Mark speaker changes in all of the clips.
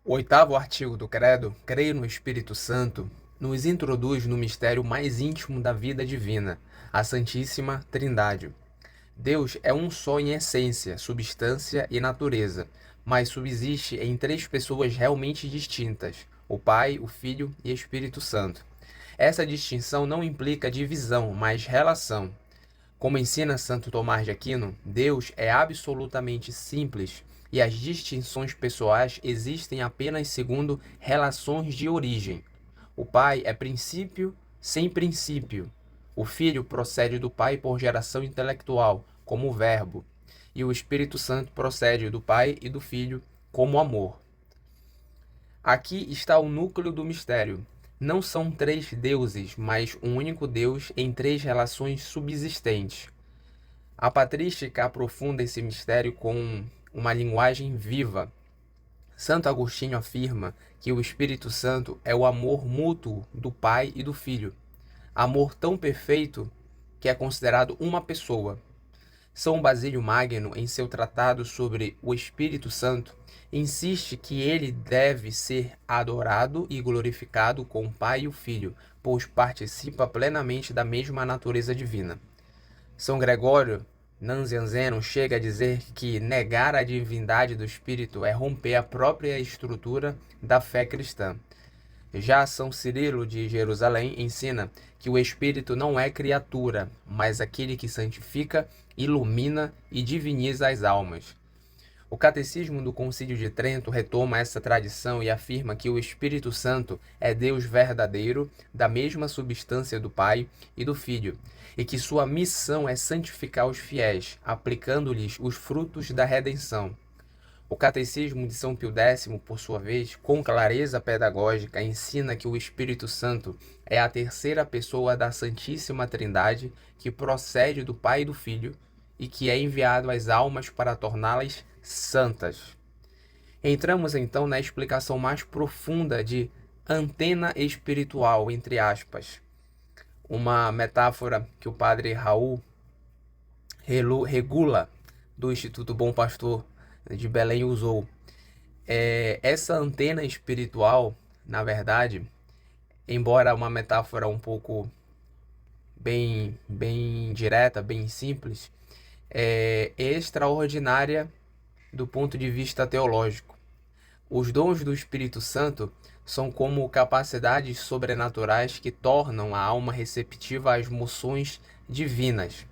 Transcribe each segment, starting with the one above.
Speaker 1: O oitavo artigo do Credo, Creio no Espírito Santo, nos introduz no mistério mais íntimo da vida divina, a Santíssima Trindade. Deus é um só em essência, substância e natureza, mas subsiste em três pessoas realmente distintas: o Pai, o Filho e o Espírito Santo. Essa distinção não implica divisão, mas relação. Como ensina Santo Tomás de Aquino, Deus é absolutamente simples e as distinções pessoais existem apenas segundo relações de origem. O Pai é princípio sem princípio. O Filho procede do Pai por geração intelectual, como o Verbo, e o Espírito Santo procede do Pai e do Filho como amor. Aqui está o núcleo do mistério. Não são três deuses, mas um único Deus em três relações subsistentes. A patrística aprofunda esse mistério com uma linguagem viva. Santo Agostinho afirma que o Espírito Santo é o amor mútuo do Pai e do Filho, amor tão perfeito que é considerado uma pessoa. São Basílio Magno, em seu tratado sobre o Espírito Santo, insiste que ele deve ser adorado e glorificado com o Pai e o Filho, pois participa plenamente da mesma natureza divina. São Gregório Nazianzeno chega a dizer que negar a divindade do Espírito é romper a própria estrutura da fé cristã. Já São Cirilo de Jerusalém ensina que o Espírito não é criatura, mas aquele que santifica, ilumina e diviniza as almas. O Catecismo do Concílio de Trento retoma essa tradição e afirma que o Espírito Santo é Deus verdadeiro, da mesma substância do Pai e do Filho, e que sua missão é santificar os fiéis, aplicando-lhes os frutos da redenção. O Catecismo de São Pio X, por sua vez, com clareza pedagógica, ensina que o Espírito Santo é a terceira pessoa da Santíssima Trindade, que procede do Pai e do Filho, e que é enviado às almas para torná-las santas. Entramos então na explicação mais profunda de antena espiritual, entre aspas, uma metáfora que o padre Raul Regula, do Instituto Bom Pastor de Belém, usou. Essa antena espiritual, na verdade, embora uma metáfora um pouco bem direta, bem simples, é extraordinária do ponto de vista teológico. Os dons do Espírito Santo são como capacidades sobrenaturais que tornam a alma receptiva às moções divinas.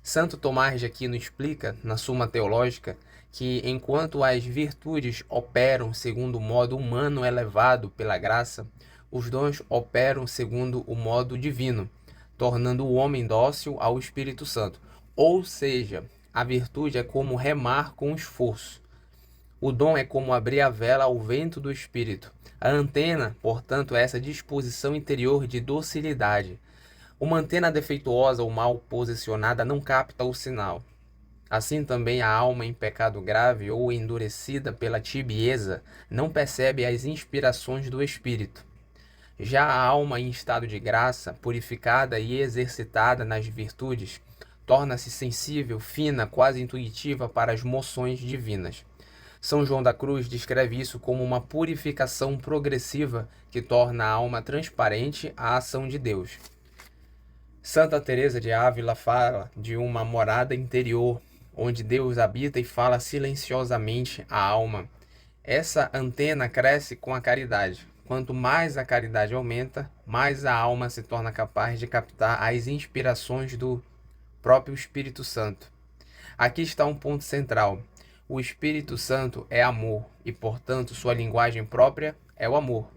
Speaker 1: Santo Tomás de Aquino explica, na Suma Teológica, que enquanto as virtudes operam segundo o modo humano elevado pela graça, os dons operam segundo o modo divino, tornando o homem dócil ao Espírito Santo. Ou seja, a virtude é como remar com esforço. O dom é como abrir a vela ao vento do Espírito. A antena, portanto, é essa disposição interior de docilidade. Uma antena defeituosa ou mal posicionada não capta o sinal. Assim também a alma em pecado grave ou endurecida pela tibieza não percebe as inspirações do Espírito. Já a alma em estado de graça, purificada e exercitada nas virtudes, torna-se sensível, fina, quase intuitiva para as moções divinas. São João da Cruz descreve isso como uma purificação progressiva que torna a alma transparente à ação de Deus. Santa Teresa de Ávila fala de uma morada interior, onde Deus habita e fala silenciosamente à alma. Essa antena cresce com a caridade. Quanto mais a caridade aumenta, mais a alma se torna capaz de captar as inspirações do próprio Espírito Santo. Aqui está um ponto central. O Espírito Santo é amor e, portanto, sua linguagem própria é o amor.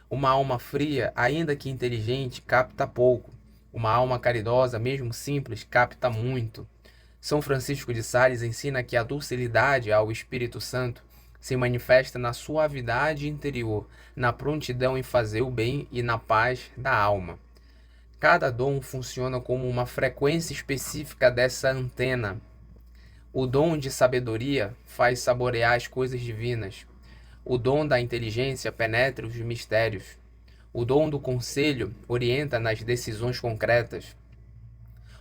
Speaker 1: Uma alma fria, ainda que inteligente, capta pouco. Uma alma caridosa, mesmo simples, capta muito. São Francisco de Sales ensina que a docilidade ao Espírito Santo se manifesta na suavidade interior, na prontidão em fazer o bem e na paz da alma. Cada dom funciona como uma frequência específica dessa antena. O dom de sabedoria faz saborear as coisas divinas. O dom da inteligência penetra os mistérios. O dom do conselho orienta nas decisões concretas.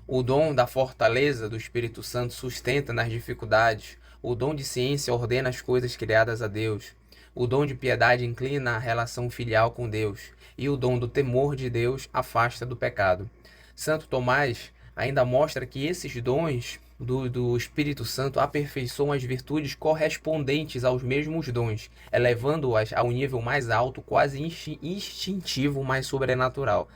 Speaker 1: O dom da fortaleza do Espírito Santo sustenta nas dificuldades. O dom de ciência ordena as coisas criadas a Deus. O dom de piedade inclina a relação filial com Deus, e o dom do temor de Deus afasta do pecado. Santo Tomás ainda mostra que esses dons do Espírito Santo aperfeiçoam as virtudes correspondentes aos mesmos dons, elevando-as a um nível mais alto, quase instintivo, mais sobrenatural.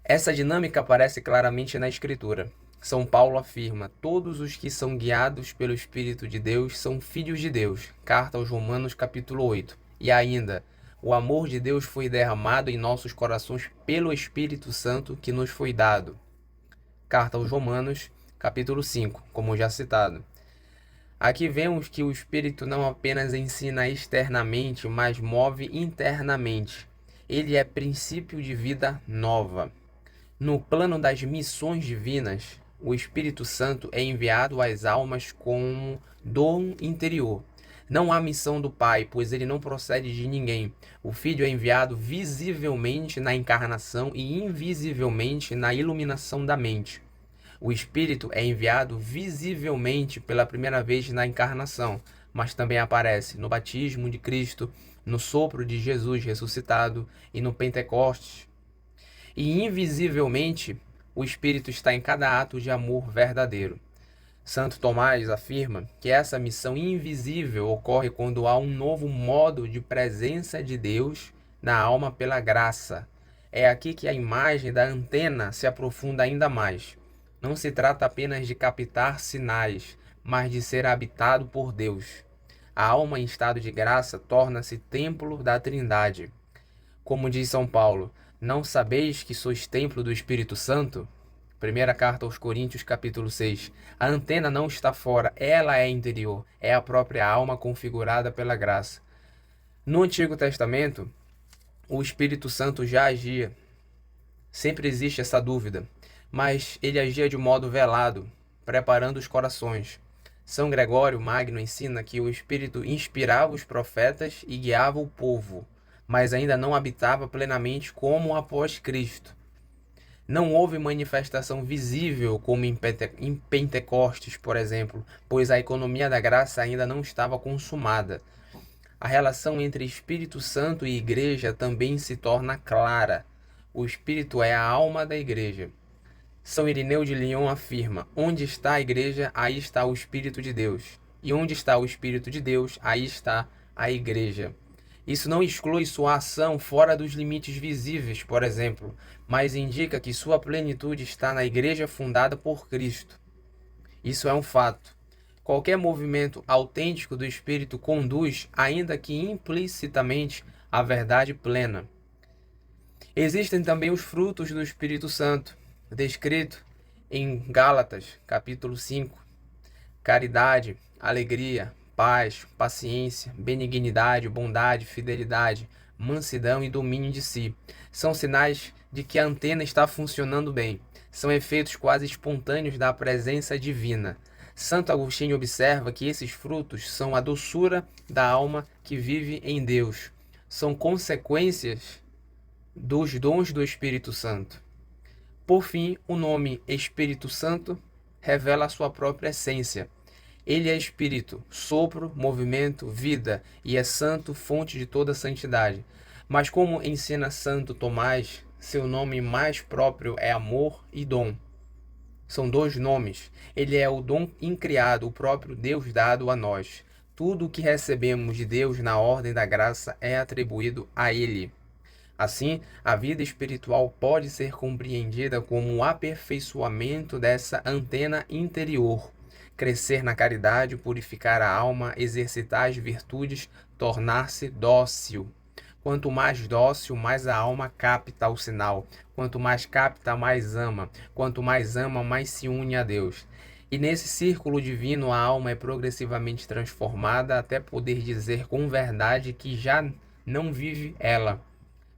Speaker 1: Essa dinâmica aparece claramente na Escritura. São Paulo afirma: todos os que são guiados pelo Espírito de Deus são filhos de Deus. Carta aos Romanos, capítulo 8. E ainda, o amor de Deus foi derramado em nossos corações pelo Espírito Santo que nos foi dado. Carta aos Romanos, capítulo 5, como já citado. Aqui vemos que o Espírito não apenas ensina externamente, mas move internamente. Ele é princípio de vida nova. No plano das missões divinas, o Espírito Santo é enviado às almas como dom interior. Não há missão do Pai, pois ele não procede de ninguém. O Filho é enviado visivelmente na encarnação e invisivelmente na iluminação da mente. O Espírito é enviado visivelmente pela primeira vez na encarnação, mas também aparece no batismo de Cristo, no sopro de Jesus ressuscitado e no Pentecostes. E invisivelmente, o Espírito está em cada ato de amor verdadeiro. Santo Tomás afirma que essa missão invisível ocorre quando há um novo modo de presença de Deus na alma pela graça. É aqui que a imagem da antena se aprofunda ainda mais. Não se trata apenas de captar sinais, mas de ser habitado por Deus. A alma em estado de graça torna-se templo da Trindade. Como diz São Paulo: não sabeis que sois templo do Espírito Santo? Primeira carta aos Coríntios, capítulo 6. A antena não está fora, ela é interior, é a própria alma configurada pela graça. No Antigo Testamento, o Espírito Santo já agia. Sempre existe essa dúvida, mas ele agia de modo velado, preparando os corações. São Gregório Magno ensina que o Espírito inspirava os profetas e guiava o povo, mas ainda não habitava plenamente como após Cristo. Não houve manifestação visível como em Pentecostes, por exemplo, pois a economia da graça ainda não estava consumada. A relação entre Espírito Santo e Igreja também se torna clara. O Espírito é a alma da Igreja. São Irineu de Lyon afirma: onde está a Igreja, aí está o Espírito de Deus. E onde está o Espírito de Deus, aí está a Igreja. Isso não exclui sua ação fora dos limites visíveis, por exemplo, mas indica que sua plenitude está na Igreja fundada por Cristo. Isso é um fato. Qualquer movimento autêntico do Espírito conduz, ainda que implicitamente, à verdade plena. Existem também os frutos do Espírito Santo, descrito em Gálatas, capítulo 5. Caridade, alegria, paz, paciência, benignidade, bondade, fidelidade, mansidão e domínio de si. São sinais de que a antena está funcionando bem. São efeitos quase espontâneos da presença divina. Santo Agostinho observa que esses frutos são a doçura da alma que vive em Deus. São consequências dos dons do Espírito Santo. Por fim, o nome Espírito Santo revela a sua própria essência. Ele é Espírito, sopro, movimento, vida, e é santo, fonte de toda santidade. Mas como ensina Santo Tomás, seu nome mais próprio é amor e dom. São dois nomes. Ele é o dom incriado, o próprio Deus dado a nós. Tudo o que recebemos de Deus na ordem da graça é atribuído a Ele. Assim, a vida espiritual pode ser compreendida como o aperfeiçoamento dessa antena interior. Crescer na caridade, purificar a alma, exercitar as virtudes, tornar-se dócil. Quanto mais dócil, mais a alma capta o sinal. Quanto mais capta, mais ama. Quanto mais ama, mais se une a Deus. E nesse círculo divino, a alma é progressivamente transformada até poder dizer com verdade que já não vive ela,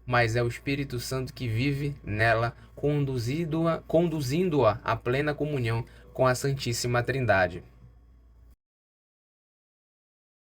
Speaker 1: mas é o Espírito Santo que vive nela, conduzindo-a à plena comunhão com a Santíssima Trindade.